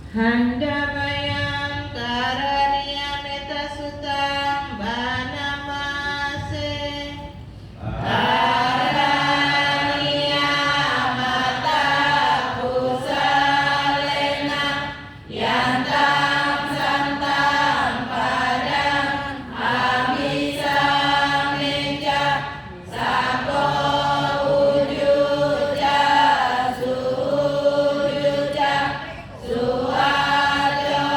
Handa bayang karania meta sutang banamase karania mata kusalena yantam santam padang abisa meja sabo ujuja sujuja suwajo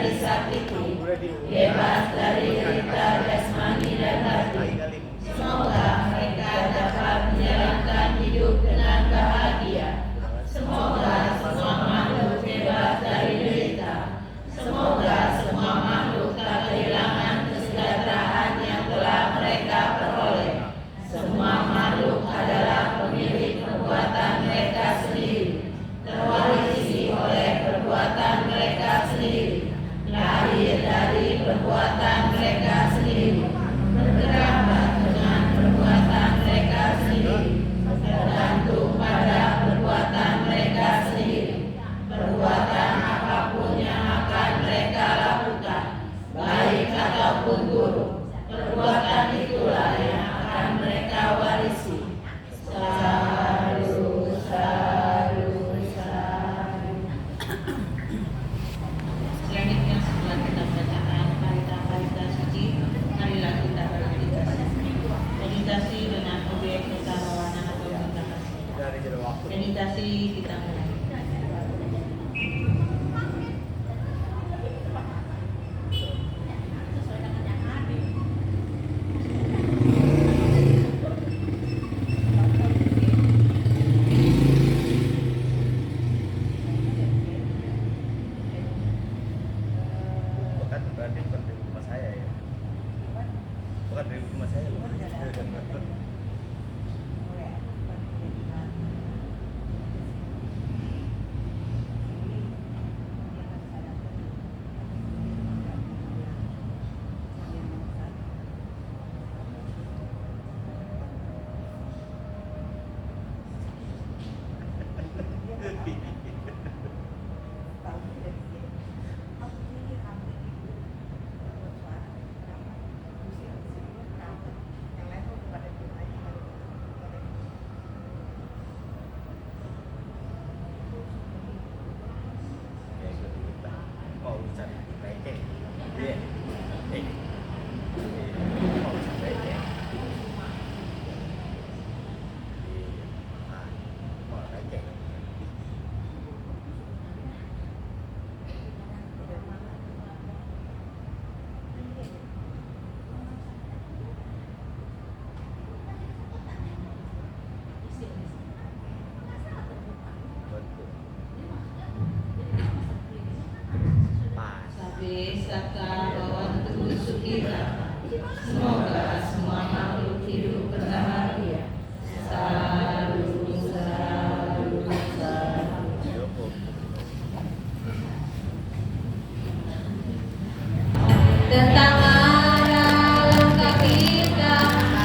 dari sakiti, bebas dari derita jasmani dan hati. Semoga mereka dapat menjalankan hidup dengan bahagia. Semoga semua makhluk bebas dari derita. Semoga semua makhluk tak kehilangan kesejahteraan yang telah mereka peroleh. Semua makhluk adalah pemilik perbuatan mereka sendiri, terwarisi oleh perbuatan mereka sendiri, lahir dari perbuatan mereka sendiri, bergerak dengan perbuatan mereka sendiri, tergantung pada perbuatan mereka sendiri. Perbuatan apapun yang akan mereka lakukan, baik ataupun buruk, perbuatan itulah yang akan mereka warisi. Saru, saru, saru. Selanjutnya setelah kita bacaan parita-parita suci, marilah kita bermeditasi. Meditasi dengan objek ketahanan atau cinta kasih. Meditasi kita mulai. Bukan dari rumah saya. Mau cari leceng, dia, mau cari leceng, mau leceng. Saka bawantu sukita. Semoga semua makhluk hidup berbahagia. Saru, saru, saru. Tentang arah langkah kita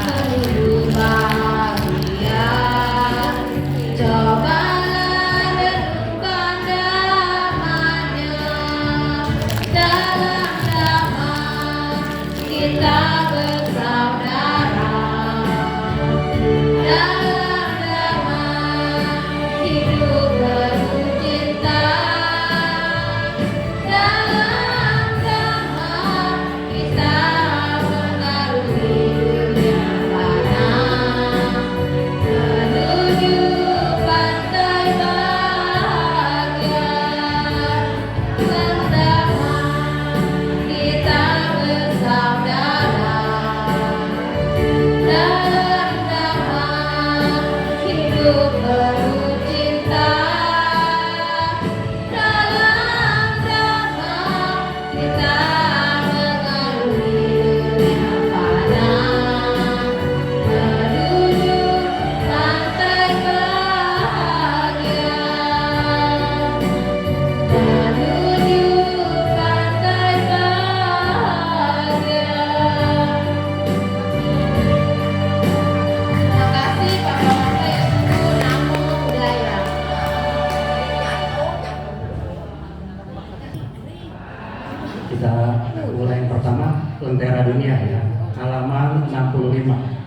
menuju bahagia. Cobalah renungkan damanya. Dalam damai kita bersaudara. Dalam damai hidup penuh cinta. Dalam damai kita mengarungi dunia fana menuju pantai bahagia. Berdamai kita bersaudara. Dalam damai hidup penuh cinta. Dalam damai kita mengarungi dunia fana menuju pantai bahagia. Menuju pantai bahagia. Terima kasih Pak Bapak yang sungguh namo budaya. Kita mulai yang pertama Lentera Dunia ya, halaman 65.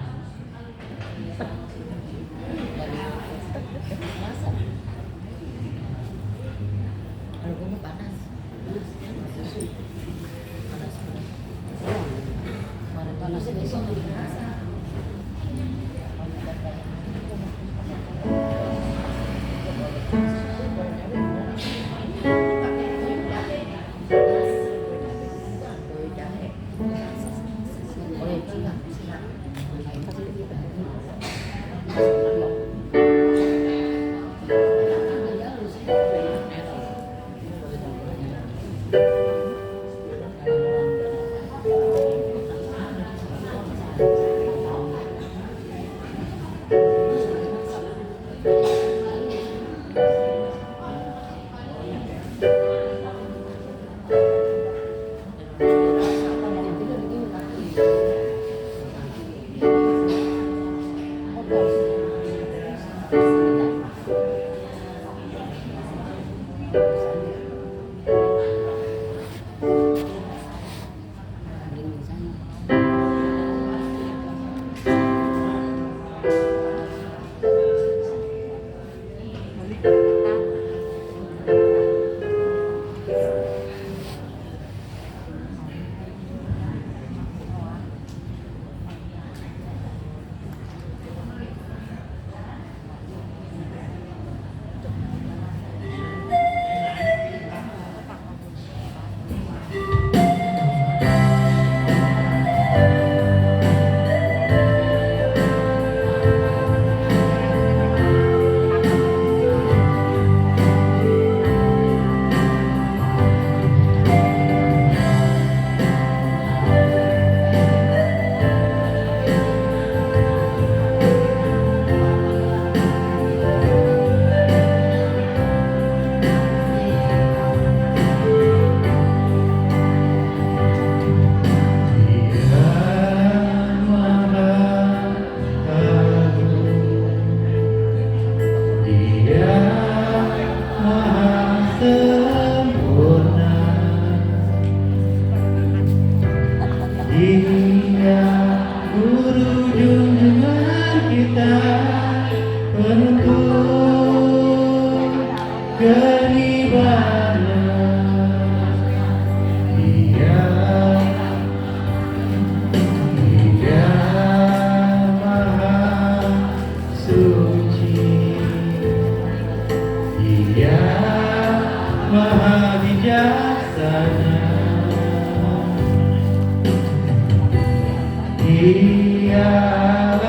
Dialah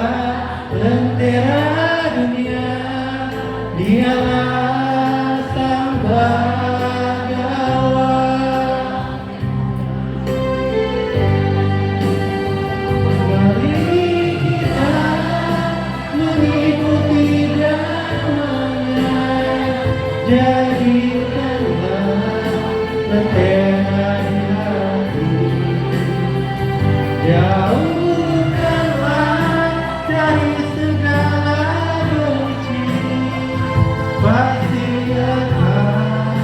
lentera dunia, dialah sang bagawa. Mari kita mengikuti namanya, jadikanlah lentera di hati. Jauhkanlah dari segala benci, pasti akan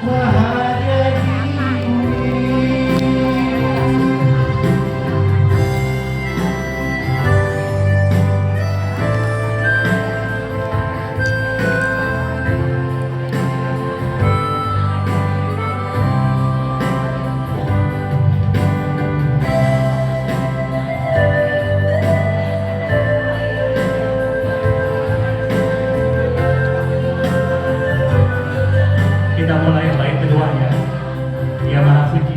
bahagia di bumi. Kita mulai bait kedua ya. Dia Maha Suci.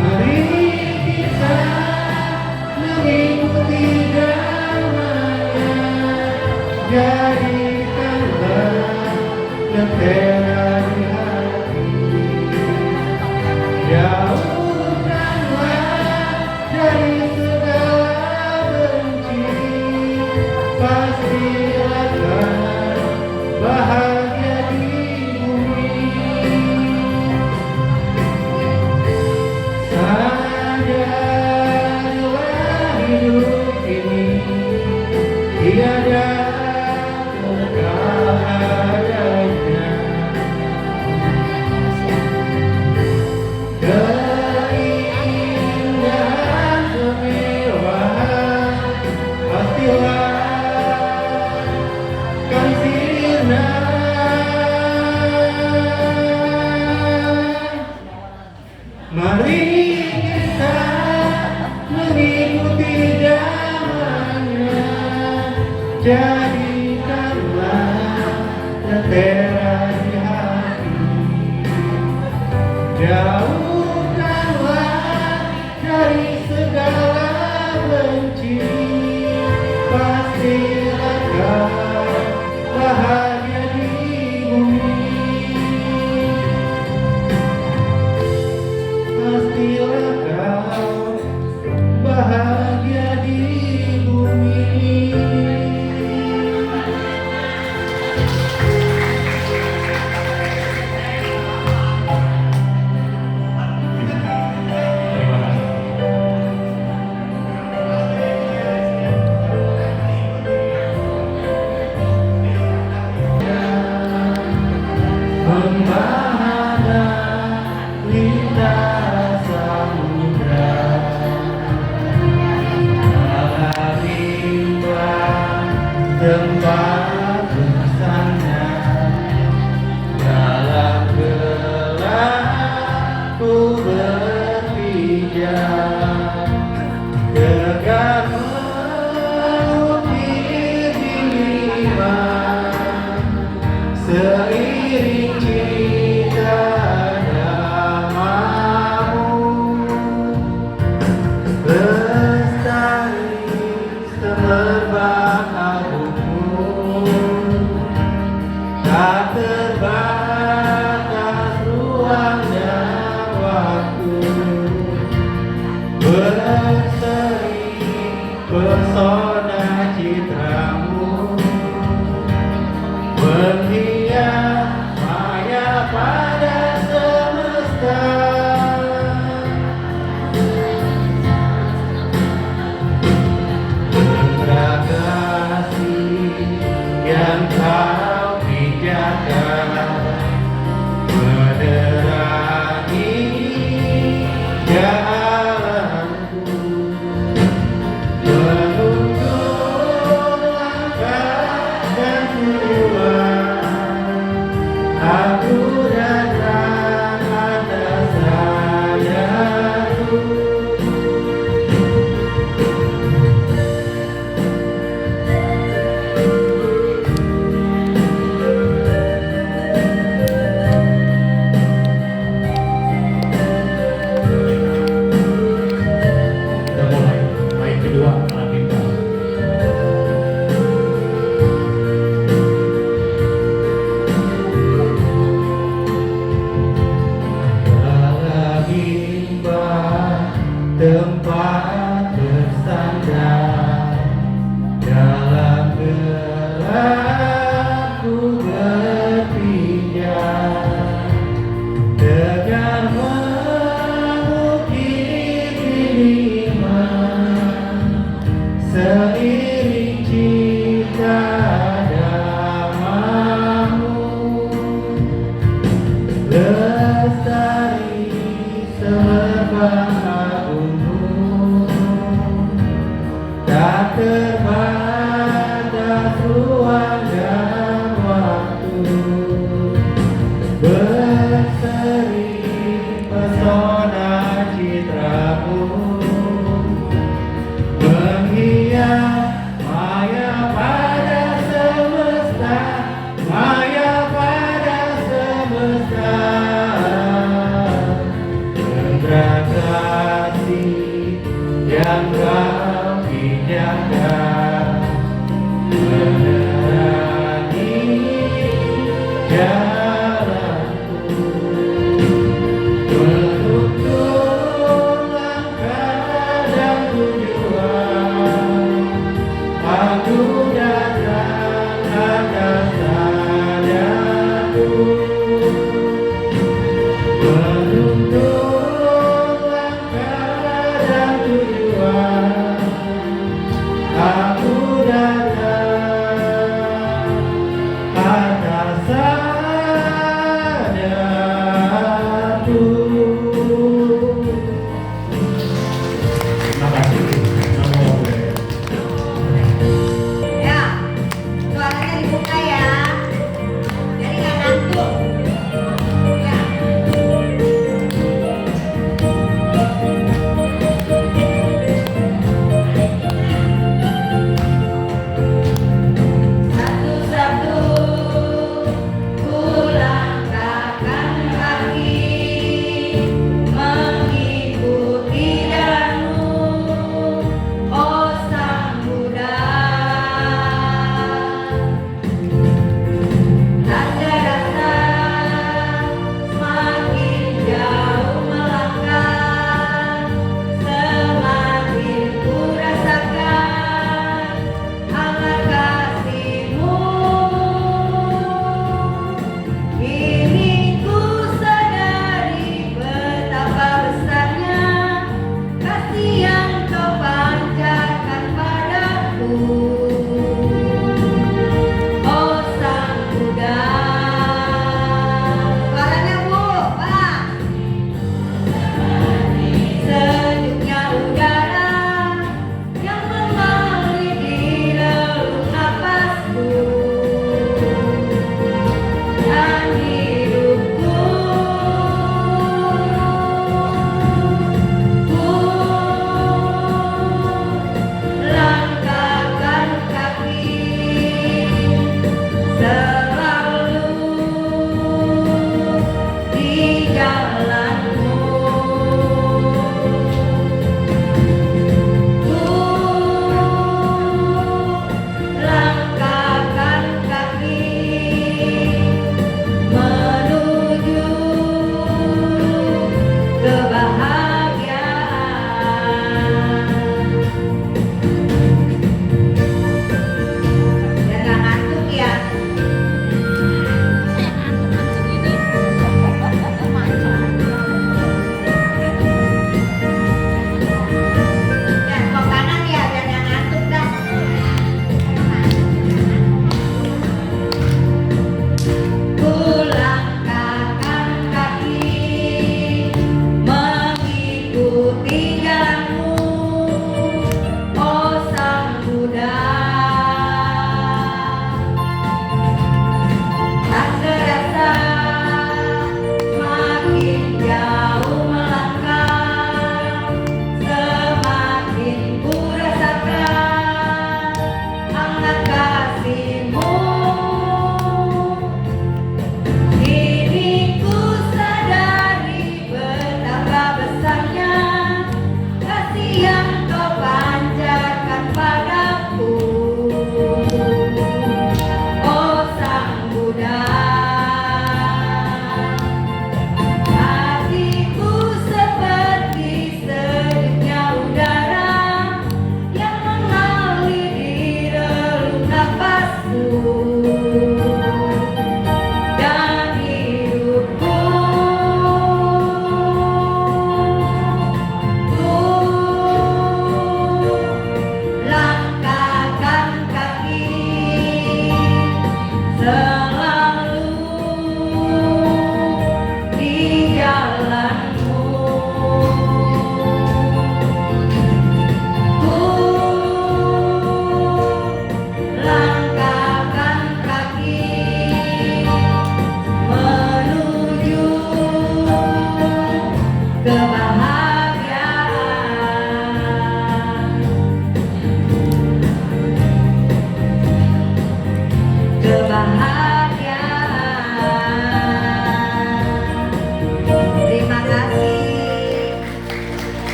Mari kita mengikuti namanya, jadikanlah lentera di hati. Jauhkanlah dari segala benci, pasti akan bahagia di bumi. Sadarilah hidup ini tiada kekal adanya. Keindahan kemewahan pastilah kan sirna. Mari kita mengikuti zamannya, jadikanlah lentera di hati. Jauhkanlah dari segala benci, pasti akan bahagia di bumi. Pastilah kau bahagia di bumi. Terima kasih. Membahana lintas samudra, dalam limpah tempat bersandar, dalam gelap ku berpijak, tegak mengukir jiwa, seiring cita namamu, lestari semerbak abumu. telah ku berpindah dengan mengukir dirimu seiring cinta damamu lestari serbang agunmu tak terbatas ruang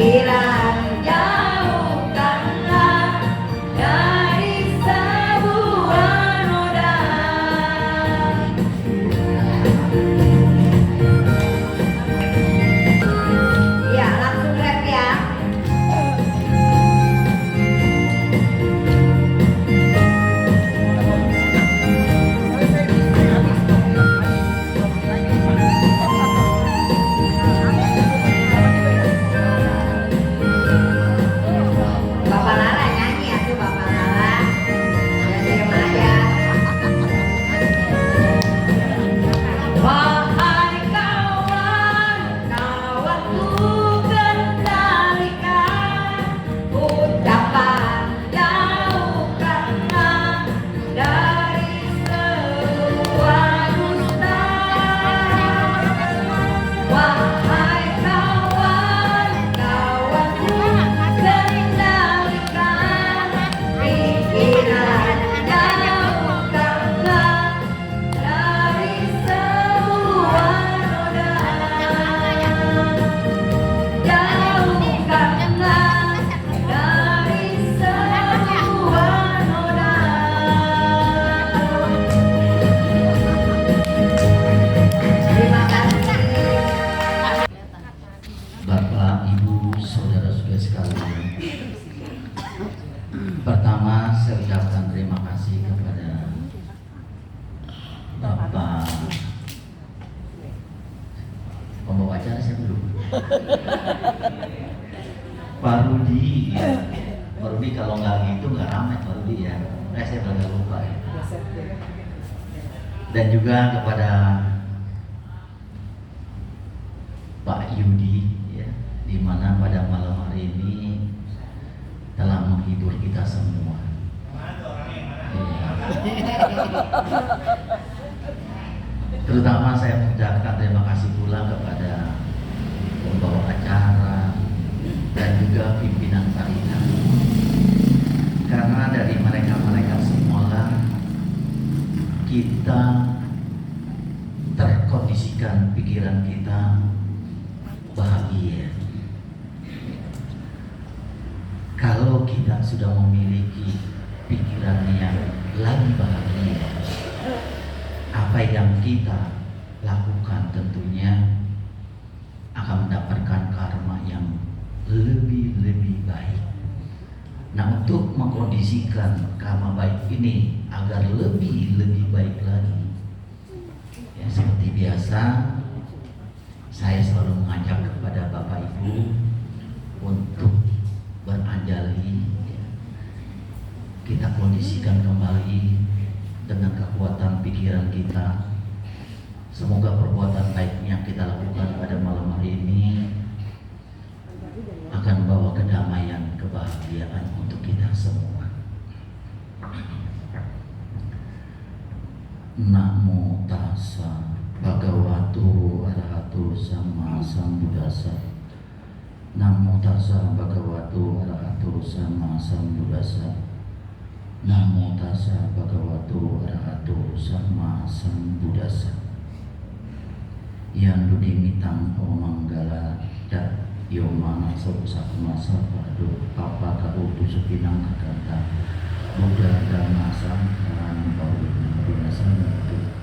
pikiran jauhkanlah dari sebuah noda. Ya, langsung rap ya. Bapak Lala nyanyi ya tuh, Bapak Lala. Jadi Maya. Wahai kawan, kawanku kendalikan ucapan jauhkanlah dari sebuah dusta. Wahai kawan, kawanku kendalikan pikiran jauhkanlah dari sebuah noda. Jauhkanlah dari sebuah noda. Terima kasih. Bapak, Ibu, saudara-saudara sekalian. Pertama, saya ucapkan terima kasih kepada Bapak pembawa acara, saya belum. Pak Rudi, ya. Pak Rudi kalau nggak gitu nggak ramai Pak Rudi ya. Saya agak lupa ya. Dan juga kepada Pak Yudi, ya, di mana pada malam hari ini telah menghibur kita semua. Iya. Terutama saya mengucapkan terima kasih pula kepada pembawa acara dan juga pimpinan panitia, karena dari mereka semualah kita terkondisikan pikiran kita bahagia. Kalau kita sudah memiliki pikiran yang lagi bahagia, apa yang kita lakukan tentunya akan mendapatkan karma yang lebih baik. Nah, untuk mengkondisikan karma baik ini agar lebih baik lagi, ya, seperti biasa saya selalu mengajak kepada Bapak Ibu untuk beranjali, ya. Kita kondisikan kembali dengan kekuatan pikiran kita. Semoga perbuatan baik yang kita lakukan pada malam hari ini akan membawa kedamaian, kebahagiaan untuk kita semua. Namo tassa bhagavato arahato sama sambuddhassa. Namo tassa bhagavato arahato sama sambuddhassa. Namo tassa bhagavato arahato sama sambuddhassa. Yang ludimitang omanggala dat yomana sabusakmasa padu papa kautu supinang kakanta Buddha dhamma sangharan bawina binasana itu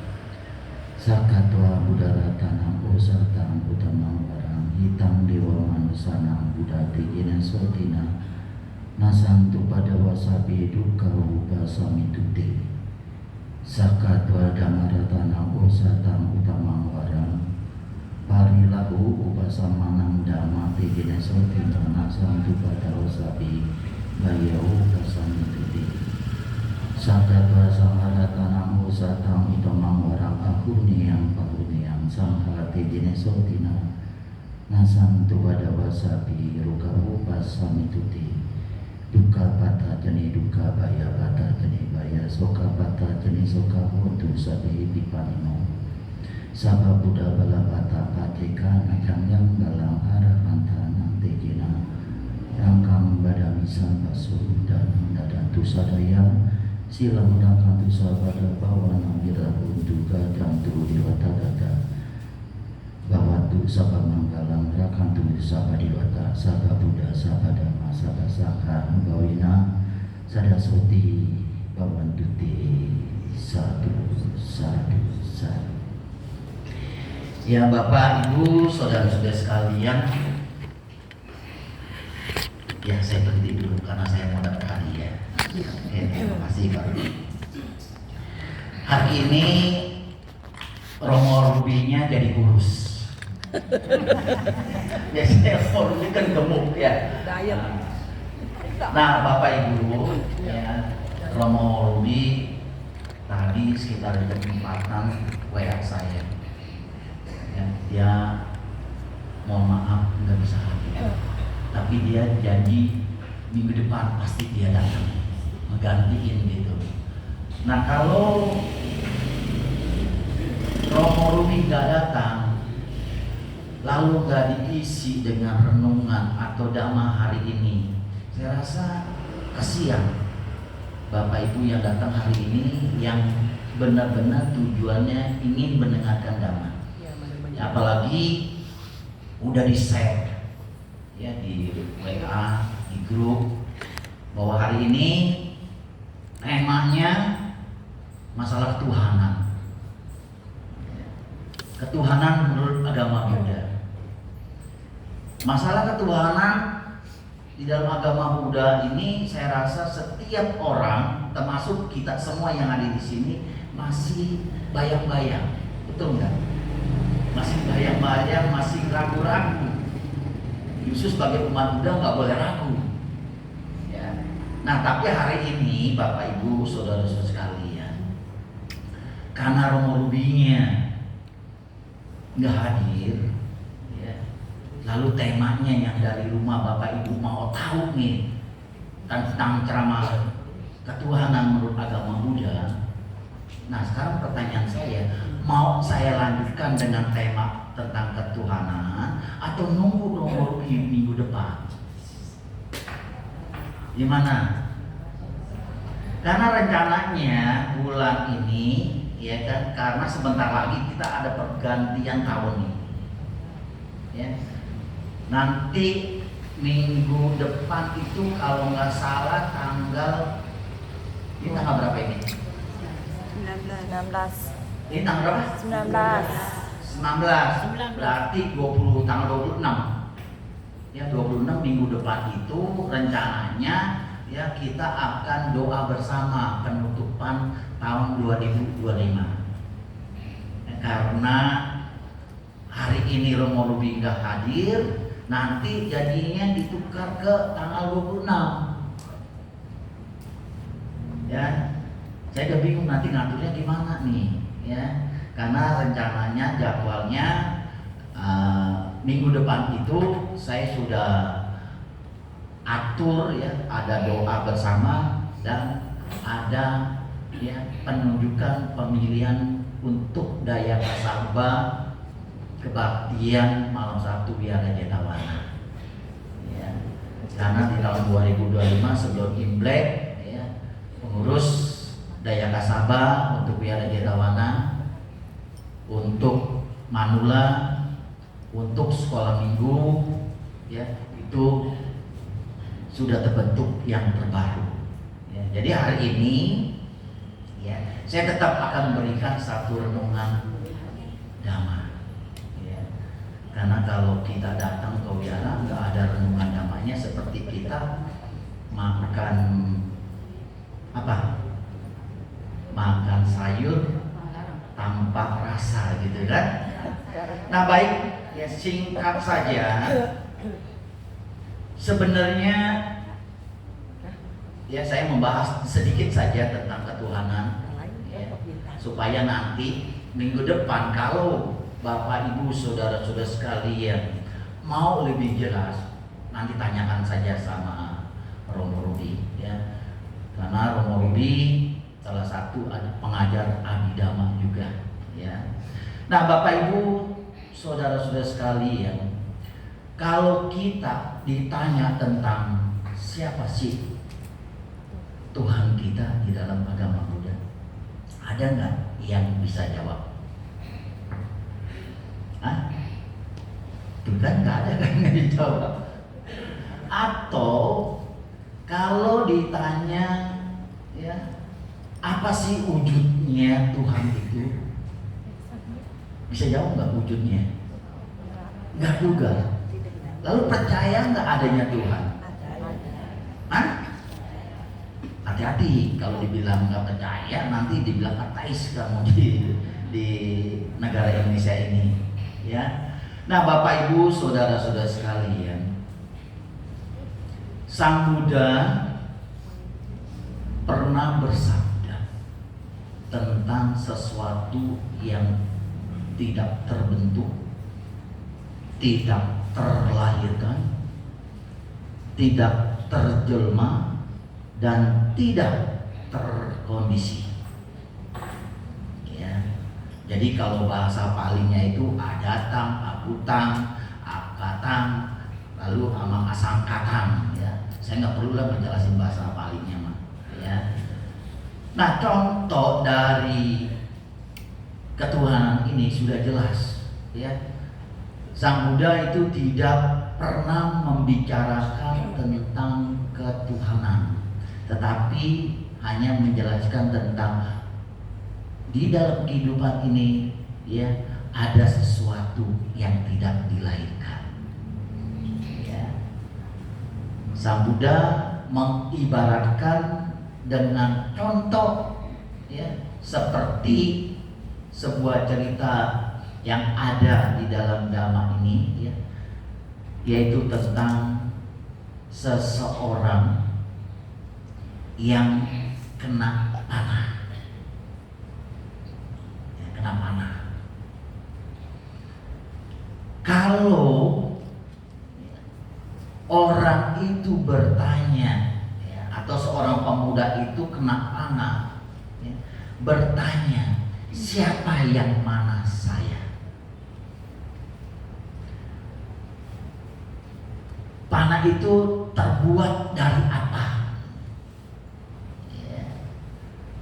sakatwa Buddha ratana osatang utamang barang hitam dewa manusana Buddha tigina sotina nasantu pada wasabi duka upasamitute sakatwa dhamma ratana osatang utamang barang parilahu upasamanang dhamma tigina sotina nasantu pada wasabi bayau upasamitute sakatwa sangharatana osatang utamang barang ahuniyang sangharati tigina sotina nasantu pada wasabi ruka upasamitute duka pata jani duka baya pata jani baya soka pata jani soka hotu sabi pipanimo Saba Buddha bala pata patika nakang yang balang arahanta nang tegina rangkang badamisan basu dan dadantu sadaya sila mudangkan tu sabada bawa nang birahu duga dan tu diwata dada bawa Ratu Sabha Manggalam Rakantu Sabha Diwata Sabha Buddha Sabha Dhamma Sabha Sangha Bawina Sadaswati Bawantuti Sadu Sadu Sadu. Ya Bapak, Ibu, Saudara-saudara sekalian, ya saya berhenti dulu karena saya mau dapat hadiah. Oke, terima kasih Pak. Hari ini Romo Rubinya jadi kurus. Biasanya Romo Rubi kan gemuk ya. Nah Bapak Ibu, ya, Romo Rubi tadi sekitar jam 4-an WA saya. Ya, dia mohon maaf nggak bisa hadir, tapi dia janji minggu depan pasti dia datang menggantiin gitu. Nah kalau Romo Rubi nggak datang, lalu nggak diisi dengan renungan atau dhamma hari ini, saya rasa kasihan Bapak Ibu yang datang hari ini yang benar-benar tujuannya ingin mendengarkan dhamma. Apalagi udah di-share ya di WA, di grup bahwa hari ini temanya masalah ketuhanan. Ketuhanan menurut agama Buddha. Masalah ketuhanan di dalam agama Buddha ini saya rasa setiap orang termasuk kita semua yang ada di sini masih bayang-bayang. Betul nggak? Masih bayang-bayang, masih ragu-ragu. Justru sebagai umat Buddha nggak boleh ragu. Ya. Nah, tapi hari ini Bapak Ibu, Saudara-saudara sekalian, karena Romo Rubinya nggak hadir, ya. Lalu temanya yang dari rumah Bapak Ibu mau tahu nih tentang ceramah ketuhanan menurut agama Buddha. Nah, sekarang pertanyaan saya, mau saya lanjutkan dengan tema tentang ketuhanan atau nunggu Romo Rubi minggu depan? Gimana? Karena rencananya bulan ini, ya kan, karena sebentar lagi kita ada pergantian tahun nih, ya. Nanti minggu depan itu kalau nggak salah tanggal, ini tanggal berapa ini? 19. Ini tanggal berapa? 19. Berarti 20 tanggal 26. Ya, 26 minggu depan itu rencananya ya kita akan doa bersama penutupan tahun 2025. Ya, karena hari ini Romo Rubi nggak hadir, nanti jadinya ditukar ke tanggal 26. Ya. Saya udah bingung nanti ngaturnya gimana nih, ya, karena rencananya jadwalnya minggu depan itu saya sudah atur ya, ada doa bersama dan ada ya penunjukan pemilihan untuk daya kasaba kebaktian malam Sabtu Wihara Jethawana. Ya, karena di tahun 2025 sebelum Imlek ya, pengurus daya kasaba untuk Wihara Jethawana, untuk manula, untuk sekolah minggu, ya itu sudah terbentuk yang terbaru. Ya, jadi hari ini, ya saya tetap akan memberikan satu renungan dhamma. Ya, karena kalau kita datang ke wihara nggak ada renungan dhammanya, seperti kita makan apa? Makan sayur tanpa rasa gitu kan. Nah baik, ya singkat saja, sebenarnya ya saya membahas sedikit saja tentang ketuhanan ya, supaya nanti minggu depan kalau Bapak Ibu Saudara-saudara sekalian mau lebih jelas, nanti tanyakan saja sama Romo Rubi ya, karena Romo Rubi salah satu pengajar abhidhamma juga ya. Nah Bapak Ibu Saudara-saudara sekalian, kalau kita ditanya tentang siapa sih Tuhan kita di dalam agama Buddha, ada nggak yang bisa jawab? Hah? gitu kan, nggak ada kan yang dijawab. Atau kalau ditanya ya, apa sih wujudnya Tuhan itu? Bisa jawab nggak wujudnya? Nggak juga. Lalu percaya nggak adanya Tuhan? Hah? Hati-hati kalau dibilang nggak percaya, nanti dibilang ateis kamu di negara Indonesia ini, ya. Nah, Bapak Ibu, saudara-saudara sekalian, Sang Buddha pernah bersabda tentang sesuatu yang tidak terbentuk, tidak terlahirkan, tidak terjelma, dan tidak terkondisi. Ya. Jadi kalau bahasa palingnya itu adatang, akutang, akatang, lalu ama asangkatang. Ya. Saya nggak perlu lah menjelasin bahasa palingnya mah. Ya. Nah, contoh dari ketuhanan ini sudah jelas. Ya. Sang Buddha itu tidak pernah membicarakan tentang ketuhanan, tetapi hanya menjelaskan tentang di dalam kehidupan ini ya ada sesuatu yang tidak dilahirkan. Ya. Sang Buddha mengibaratkan dengan contoh ya seperti sebuah cerita yang ada di dalam Dhamma ini ya, yaitu tentang seseorang yang kena panah. Ya, kena panah. Kalau orang itu bertanya ya, atau seorang pemuda itu kena panah ya, bertanya, siapa yang mana saya? Panah itu terbuat dari apa? Ya.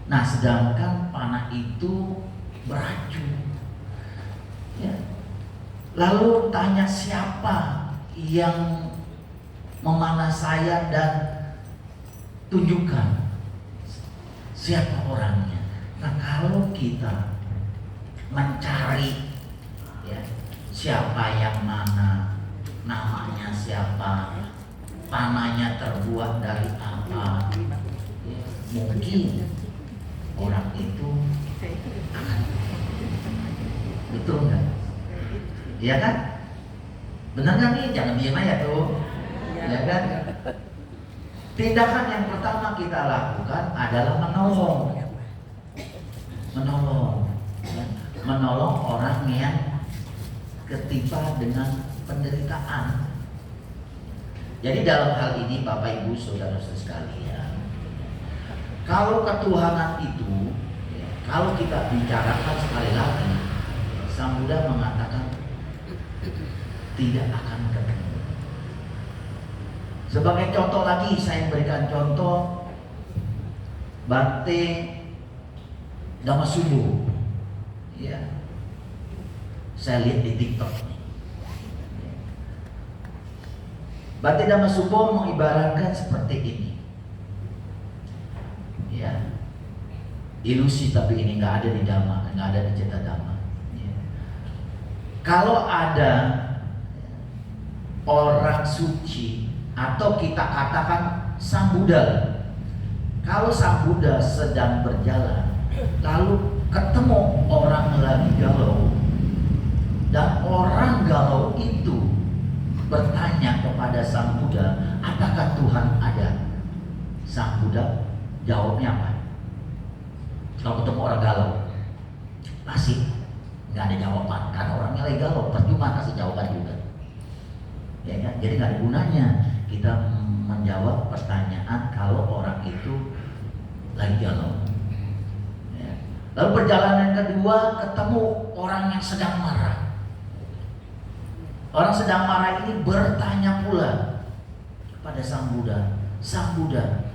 Nah, sedangkan panah itu beracun. Ya. Lalu tanya siapa yang memanah saya dan tunjukkan siapa orangnya. Nah, kalau kita mencari ya, siapa yang mana, namanya siapa, panahnya terbuat dari apa, ya, mungkin orang itu akan, betul nggak? Iya kan? Benar kan nih? Jangan diam aja tuh, ya kan? Tindakan yang pertama kita lakukan adalah menolong, ya. Menolong orang yang ketimpa dengan penderitaan. Jadi dalam hal ini Bapak Ibu Saudara-saudara sekalian, kalau ketuhanan itu ya, kalau kita bicarakan sekali lagi, Sang Buddha mengatakan tidak akan ketemu. Sebagai contoh lagi saya berikan contoh Bhante Dhammasubbo. Ya. Saya lihat di TikTok. Bhante Dhammasubbo mengibaratkan seperti ini, ya, ilusi tapi ini nggak ada di Dhamma, nggak ada di Cita Dhamma. Ya. Kalau ada orang suci atau kita katakan Sang Buddha, kalau Sang Buddha sedang berjalan, lalu ketemu orang lagi galau, dan orang galau itu bertanya kepada Sang Buddha, apakah Tuhan ada? Sang Buddha jawabnya apa? Kalau ketemu orang galau, pasti nggak ada jawaban, karena orangnya lagi galau, percuma kasih jawaban juga. Ya kan? Jadi nggak ada gunanya kita menjawab pertanyaan kalau orang itu lagi galau. Ya. Lalu perjalanan kedua ketemu orang yang sedang marah. Orang sedang marah ini bertanya pula kepada Sang Buddha, Sang Buddha,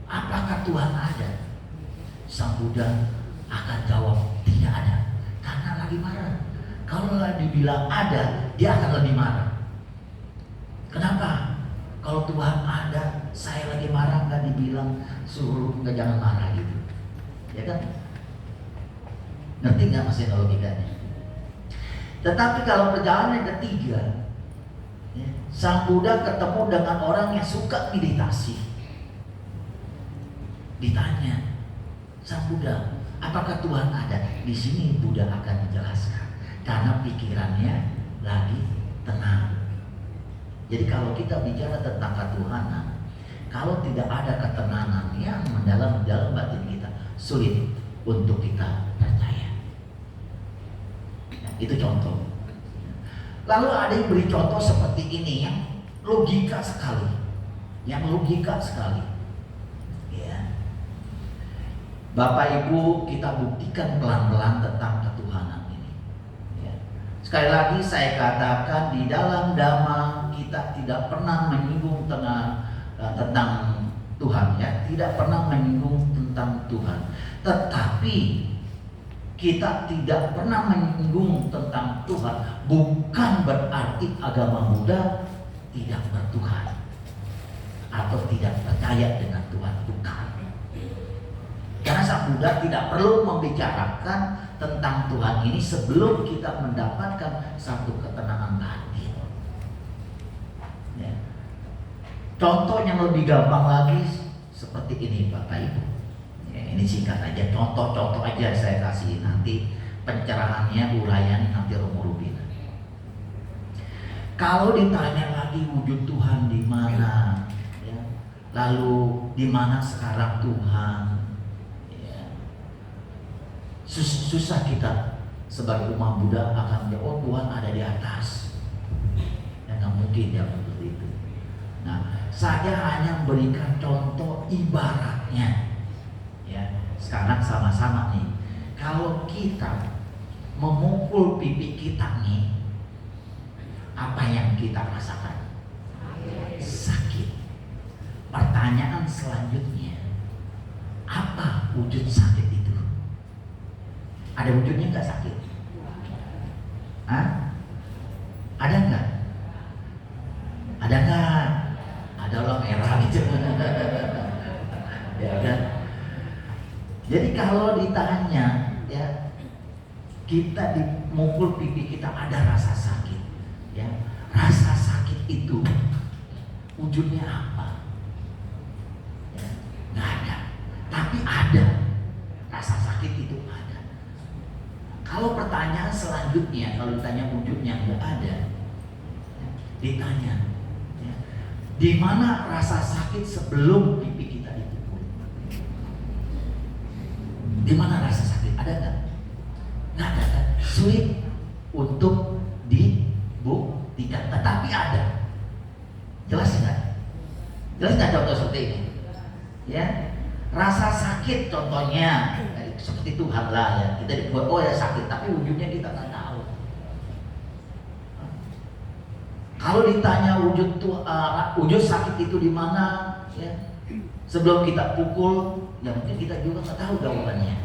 apakah Tuhan ada? Sang Buddha akan jawab, tidak ada, karena lagi marah. Kalau dibilang ada, dia akan lebih marah. Kenapa? Kalau Tuhan ada, saya lagi marah nggak dibilang suruh nggak jangan marah gitu, ya kan? Ngerti nggak maksudnya logikanya? Tetapi kalau perjalanan yang ketiga, ya, Sang Buddha ketemu dengan orang yang suka meditasi. Ditanya, Sang Buddha, apakah Tuhan ada? Di sini Buddha akan menjelaskan, karena pikirannya lagi tenang. Jadi kalau kita bicara tentang ketuhanan, kalau tidak ada ketenangan yang mendalam dalam batin kita, sulit untuk kita percaya. Nah, itu contoh. Lalu ada yang beri contoh seperti ini yang logika sekali, Ya. Bapak Ibu, kita buktikan pelan-pelan tentang ketuhanan ini. Ya. Sekali lagi saya katakan, di dalam Dhamma kita tidak pernah menyinggung tentang Tuhan, ya, tidak pernah menyinggung tentang Tuhan. Tetapi kita tidak pernah menyinggung tentang Tuhan bukan berarti agama Buddha tidak bertuhan atau tidak percaya dengan Tuhan, bukan. Karena Sang Buddha tidak perlu membicarakan tentang Tuhan ini sebelum kita mendapatkan satu ketenangan batin. Ya. Contoh yang lebih gampang lagi seperti ini Bapak Ibu. Ya, ini singkat aja, contoh-contoh aja saya kasih, nanti pencerahannya, uraian nanti Romo Rubina. Kalau ditanya lagi wujud Tuhan di mana, ya, lalu di mana sekarang Tuhan, ya, susah kita sebagai umat Buddha akan menjawab, oh Tuhan ada di atas. Ya, nggak mungkin ya seperti itu. Nah, saya hanya memberikan contoh ibaratnya. Ya, sekarang sama-sama nih. Kalau kita memukul pipi kita nih, apa yang kita rasakan? Sakit. Pertanyaan selanjutnya, apa wujud sakit itu? Ada wujudnya nggak sakit? Hah? Ada nggak? Ada nggak? Ada orang merah gitu. Ya kan? Jadi kalau ditanya, ya, kita dimukul pipi kita ada rasa sakit, ya, rasa sakit itu wujudnya apa? Ya, nggak ada, tapi ada rasa sakit itu ada. Kalau pertanyaan selanjutnya, kalau ditanya wujudnya nggak ada, ya, ditanya, ya, di mana rasa sakit sebelum pipi kita dipukul? Di mana rasa sakit? Ada nggak? Nggak ada kan? Sulit untuk dibuktikan, tetapi ada. Jelas nggak? Jelas nggak contoh seperti ini? Ya, rasa sakit contohnya seperti Tuhan lah, ya, kita dibuat oh ya sakit, tapi wujudnya kita nggak tahu. Kalau ditanya wujud sakit itu di mana, ya, sebelum kita pukul, ya mungkin kita juga nggak tahu jawabannya.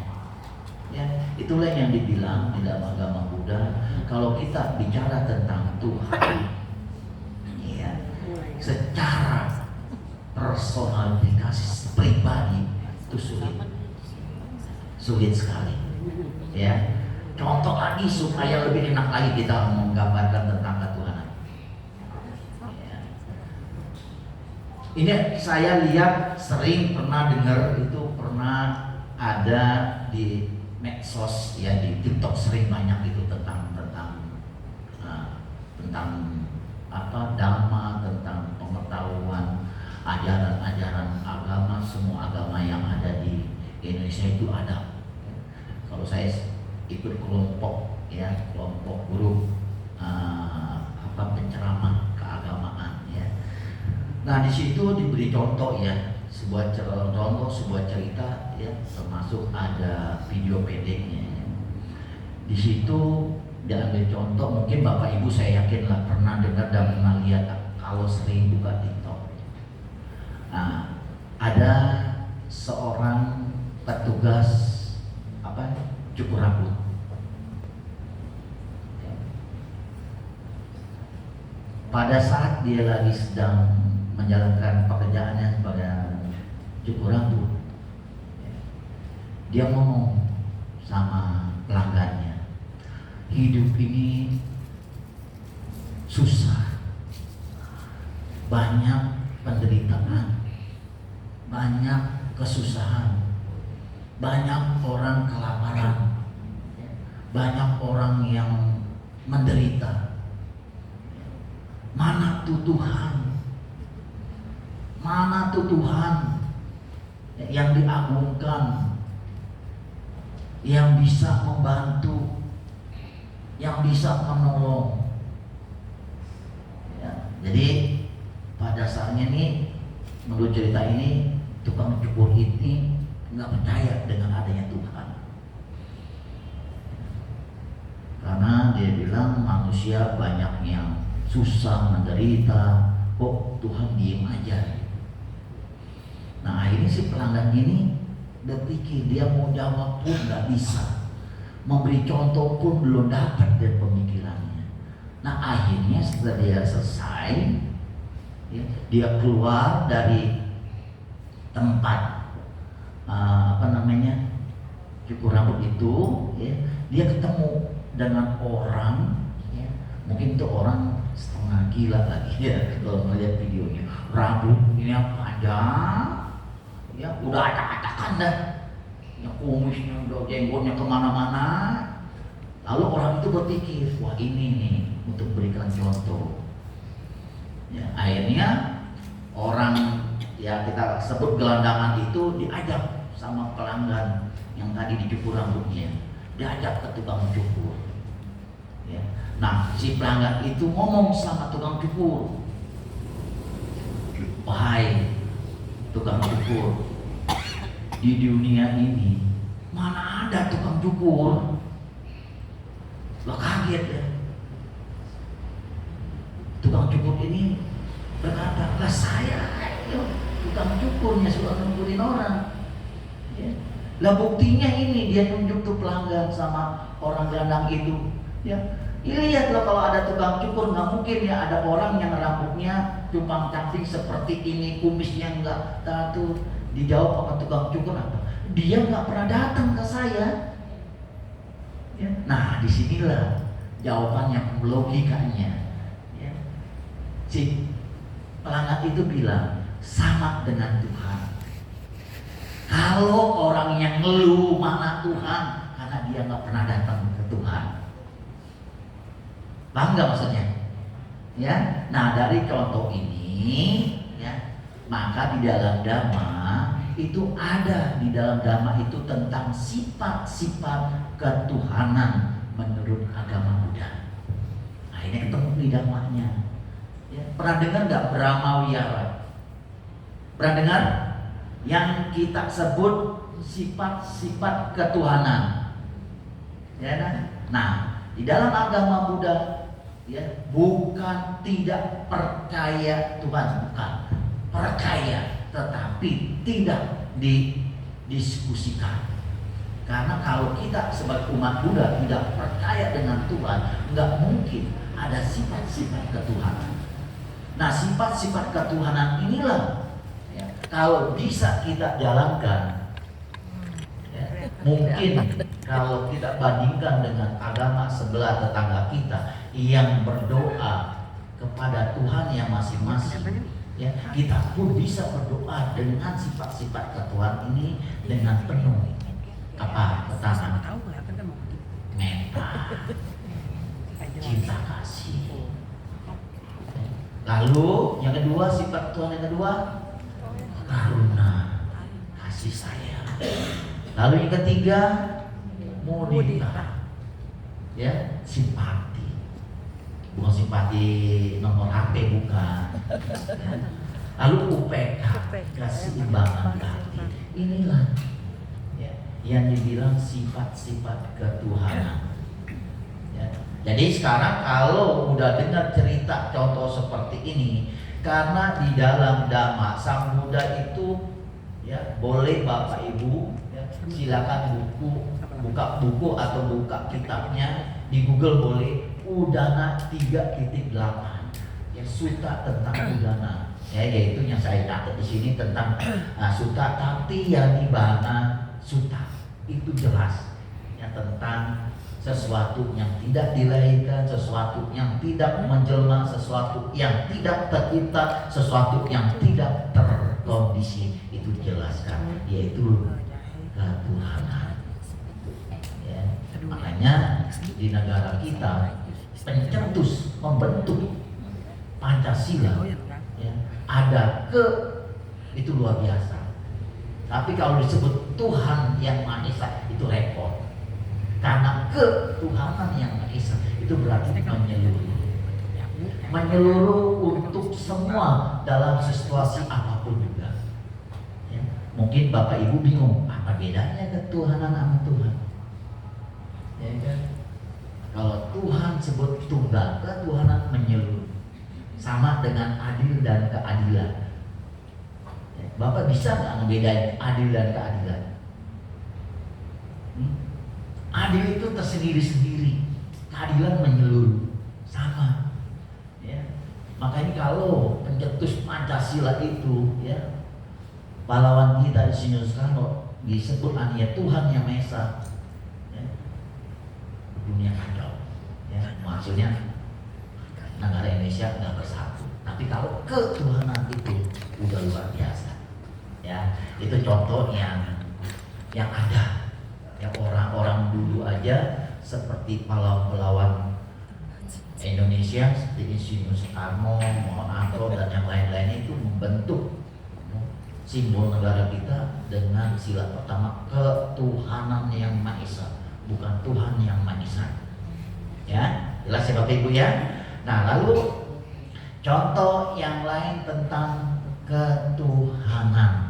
Ya, itulah yang dibilang di dalam agama Buddha, kalau kita bicara tentang Tuhan, ya, secara personifikasi pribadi itu sulit sekali. Ya, contoh lagi supaya lebih enak lagi kita menggambarkan tentang ketuhanan. Ya. Ini saya lihat sering pernah dengar, itu pernah ada di medsos, ya, di TikTok sering banyak itu tentang apa Dhamma, tentang pengetahuan ajaran-ajaran agama, semua agama yang ada di Indonesia itu ada. Kalau saya ikut kelompok, ya, kelompok guru penceramah keagamaan, ya. Nah, di situ diberi contoh, ya, sebuah contoh, sebuah cerita, ya, termasuk ada video pendeknya. Ya. Di situ diambil contoh, mungkin Bapak Ibu saya yakin lah pernah dengar dan pernah lihat kalau sering buka TikTok. Nah, ada seorang petugas cukur rambut. Pada saat saat dia lagi sedang menjalankan pekerjaannya sebagai cukur rambut, dia ngomong sama pelanggannya, hidup ini susah, banyak penderitaan, banyak kesusahan, banyak orang kelaparan, banyak orang yang menderita. Mana tuh Tuhan? Mana tuh Tuhan yang diagungkan, yang bisa membantu, yang bisa menolong? Ya, jadi pada saatnya nih, menurut cerita ini, tukang cukur ini nggak percaya dengan adanya Tuhan, karena dia bilang manusia banyak yang susah, menderita, kok Tuhan diem aja. Nah akhirnya si pelanggan ini berpikir, dia mau jawab pun nggak bisa, memberi contoh pun belum dapat dari pemikirannya. Nah akhirnya setelah dia selesai, ya, dia keluar dari tempat cukur rambut itu, ya, dia ketemu dengan orang, ya, mungkin itu orang setengah gila lagi ya kalau melihat videonya, rambutnya panjang, ya udah acak-acakan dah, ya, kumisnya udah, jenggotnya kemana-mana. Lalu orang itu berpikir, wah ini nih untuk berikan contoh. Ya, akhirnya orang, ya kita sebut gelandangan itu, diajak sama pelanggan yang tadi dicukur rambutnya, diajak ke tukang cukur. Ya. Nah si pelanggan itu ngomong sama tukang cukur, wahai tukang cukur, di dunia ini mana ada tukang cukur? Lo kaget ya. Tukang cukur ini berkata, lah saya tukang cukurnya suka ngukurin orang. Ya. Lah buktinya ini, dia nunjuk tuh pelanggan sama orang gelandang itu. Ya, lihat loh, kalau ada tukang cukur nggak mungkin ya ada orang yang rambutnya cupang cantik seperti ini, kumisnya nggak tahu. Dijawab sama tukang cukur apa? Dia nggak pernah datang ke saya. Ya. Nah disinilah jawabannya, logikanya. Ya. Si pelanggan itu bilang sama dengan Tuhan. Kalau orang yang ngeluh mana Tuhan, karena dia nggak pernah datang ke Tuhan. Paham nggak maksudnya? Ya, nah dari contoh ini, ya, maka di dalam Dhamma itu ada, di dalam Dhamma itu tentang sifat-sifat ketuhanan menurut agama Buddha. Nah ini ketemu di Dhammanya. Ya, pernah dengar nggak Brahma Wihara? Pernah dengar? Yang kita sebut sifat-sifat ketuhanan. Ya kan? Nah, di dalam agama Buddha, ya, bukan tidak percaya Tuhan, bukan percaya, tetapi tidak didiskusikan. Karena kalau kita sebagai umat Buddha tidak percaya dengan Tuhan, nggak mungkin ada sifat-sifat ketuhanan. Nah, sifat-sifat ketuhanan inilah, ya, kalau bisa kita jalankan, ya, mungkin kalau kita bandingkan dengan agama sebelah tetangga kita yang berdoa kepada Tuhan yang masing-masing, ya, kita pun bisa berdoa dengan sifat-sifat ketuhanan ini dengan penuh apa? Pertama, metta, cinta kasih. Lalu yang kedua, sifat Tuhan yang kedua, karuna, kasih sayang. Lalu yang ketiga, mudita, ya, simpati. Bukan simpati nomor HP, bukan. Lalu UPK, keseimbangan hati. Inilah, ya, yang dibilang sifat-sifat ketuhanan. Ya. Jadi sekarang kalau udah dengar cerita contoh seperti ini, karena di dalam Dhamma Sang Buddha itu, ya, boleh Bapak Ibu, ya, silakan buka buku atau buka kitabnya di Google, boleh Udana 3.8, ya, ya, suta tentang udana, ya, yaitu yang saya catat di sini tentang suta tatiyani bana suta, itu jelas ya, tentang sesuatu yang tidak dilahirkan, sesuatu yang tidak menjelma, sesuatu yang tidak tercipta, sesuatu yang tidak terkondisi, itu dijelaskan, yaitu ketuhanan. Ya, makanya di negara kita pencetus membentuk Pancasila, ya, ada ke, itu luar biasa. Tapi kalau disebut Tuhan yang Maha Esa itu repot. Karena ketuhanan yang Maha Esa itu berarti menyeluruh untuk semua dalam situasi apapun juga. Ya, mungkin Bapak Ibu bingung, apa bedanya ketuhanan sama Tuhan? Ya kan? Kalau Tuhan sebut tunggal, ketuhanan menyeluruh, sama dengan adil dan keadilan. Ya, Bapak bisa nggak ngebedain adil dan keadilan? Adil itu tersendiri-sendiri, keadilan menyeluruh, sama. Ya. Makanya kalau pencetus Pancasila itu, ya, pahlawan kita di sini Soekarno disebut ya Tuhan yang Maha Esa, ya, dunia kacau. Ya, maksudnya negara Indonesia nggak bersatu. Tapi kalau ketuhanan itu udah luar biasa. Ya, itu contoh yang ada. Ya, orang-orang dulu aja seperti pahlawan-pahlawan Indonesia seperti Insinyur Soekarno, Mohamed dan yang lain-lain itu membentuk simbol negara kita dengan sila pertama ketuhanan yang Maha Esa, bukan Tuhan yang Maha Esa. Ya, jelas ya Bapak Ibu ya. Nah, lalu contoh yang lain tentang ketuhanan.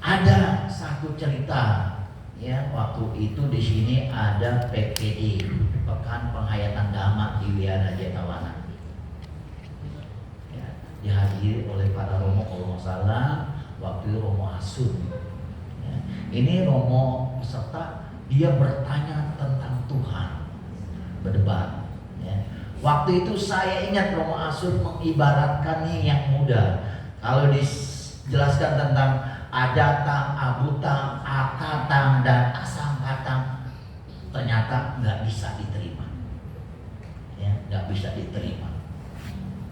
Ada satu cerita, ya, waktu itu di sini ada PPD, Pekan Penghayatan Dhamma di Wihara Jetavana. Ya, dihadiri oleh para romo kalau nggak salah, waktu itu Romo Asun. Ya, ini romo peserta, dia bertanya tentang Tuhan, berdebat. Ya. Waktu itu saya ingat Romo Asun mengibaratkannya yang muda. Kalau dijelaskan tentang ajatang, abutang, akatang, dan asangkatang, ternyata nggak bisa diterima. Ya, nggak bisa diterima.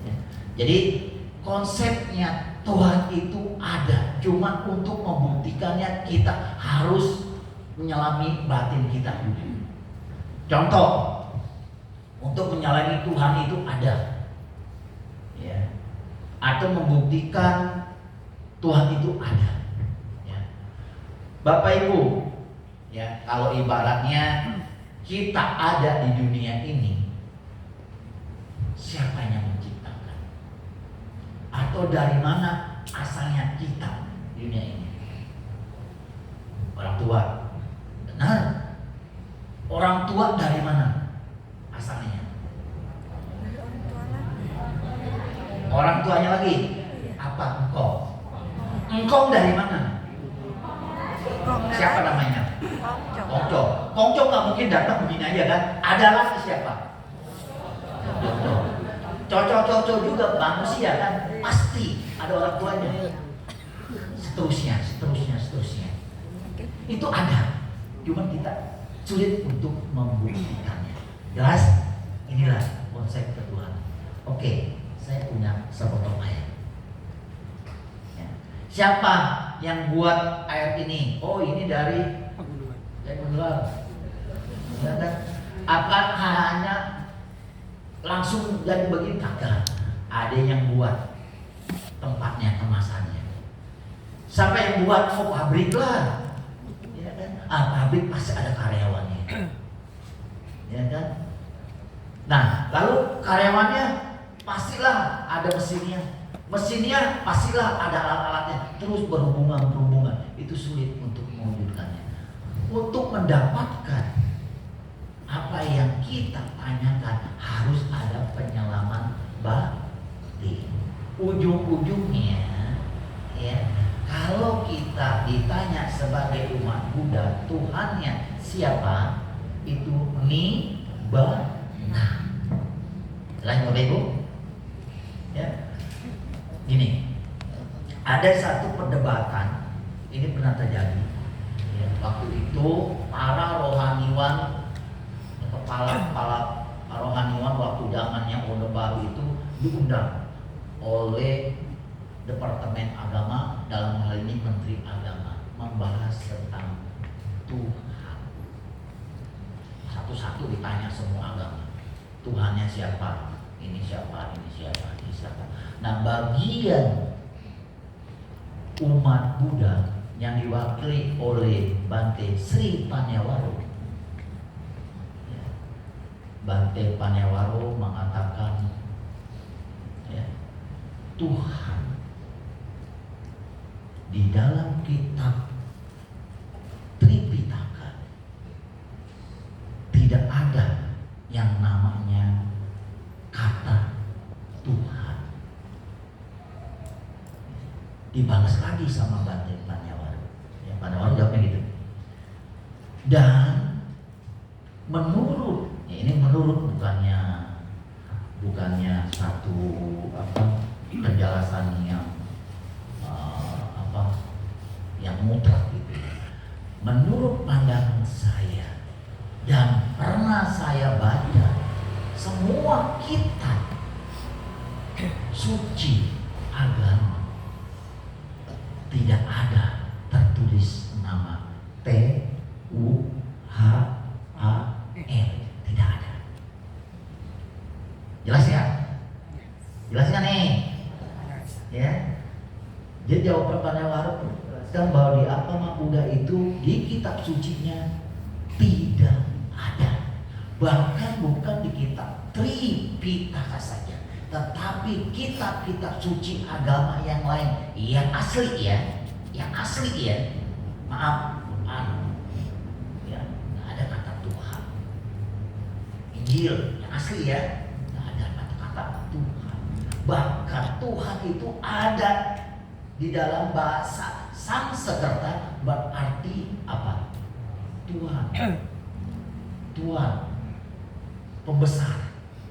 Ya. Jadi konsepnya Tuhan itu ada, cuma untuk membuktikannya kita harus menyelami batin kita dulu. Contoh, untuk menyelami Tuhan itu ada, ya, atau membuktikan Tuhan itu ada. Bapak Ibu, ya, kalau ibaratnya kita ada di dunia ini, siapa yang menciptakan? Atau dari mana asalnya kita di dunia ini? Orang tua. Benar. Orang tua dari mana asalnya? Orang tuanya lagi. Apa? Engkau. Engkau dari mana? Siapa namanya? Kongco. Kongco nggak mungkin datang begini aja kan? Ada lagi siapa? Coco juga manusia kan? Pasti ada orang tuanya. Seterusnya. Itu ada. Cuma kita sulit untuk membuktikannya. Jelas? Inilah konsep ketuhanan. Oke, saya punya sepotong ayat. Siapa yang buat ayat ini? Oh, ini dari Gunular. Apa hanya langsung dari begini? Kagak. Ada yang buat tempatnya, kemasannya. Siapa yang buat? Oh, pabrik lah. Ya kan? Pabrik pasti ada karyawannya. Ya kan? Nah, lalu karyawannya pastilah ada mesinnya pastilah ada alat-alatnya, terus berhubungan. Itu sulit untuk mewujudkannya. Untuk mendapatkan apa yang kita tanyakan harus ada penyelaman batin. Ujung-ujungnya, ya, kalau kita ditanya sebagai umat Buddha, Tuhannya siapa? Itu Nibbana. Jelas Bapak Ibu? Ya. Gini, ada satu perdebatan, ini pernah terjadi. Ya, waktu itu para rohaniwan, kepala rohaniwan waktu zamannya Orde Baru itu diundang oleh Departemen Agama, dalam hal ini Menteri Agama, membahas tentang Tuhan. Satu-satu ditanya semua agama, Tuhannya siapa? Ini siapa? Ini siapa? Ini siapa? Nah, bagian umat Buddha yang diwakili oleh Bante Sri Panyawaro, ya, Bante Panyawaro mengatakan, ya, Tuhan di dalam kitab Tripitaka tidak ada yang namanya kata Tuhan. Dibalas lagi sama Bante Panyawaro. Ya, Panyawaro jawabnya gitu. Dan menurut, ya ini menurut bukannya satu penjelasan yang yang mutlak gitu. Menurut pandangan saya dan pernah saya baca, semua kitab suci agama tidak ada tertulis nama T-U-H-A-N, tidak ada. Jelas ya? Jelas kan nih? Ya. Jadi jawaban Panyawaro jelaskan bahwa di Agama Buddha itu di kitab sucinya tidak ada. Bahkan bukan di kitab Tripitaka saja, tetapi kitab-kitab suci agama yang lain yang asli ya, maaf, Quran ya, nggak ada kata Tuhan. Injil yang asli ya, nggak ada kata-kata Tuhan. Bahkan Tuhan itu ada di dalam bahasa Sanskerta, berarti apa? Tuhan, pembesar.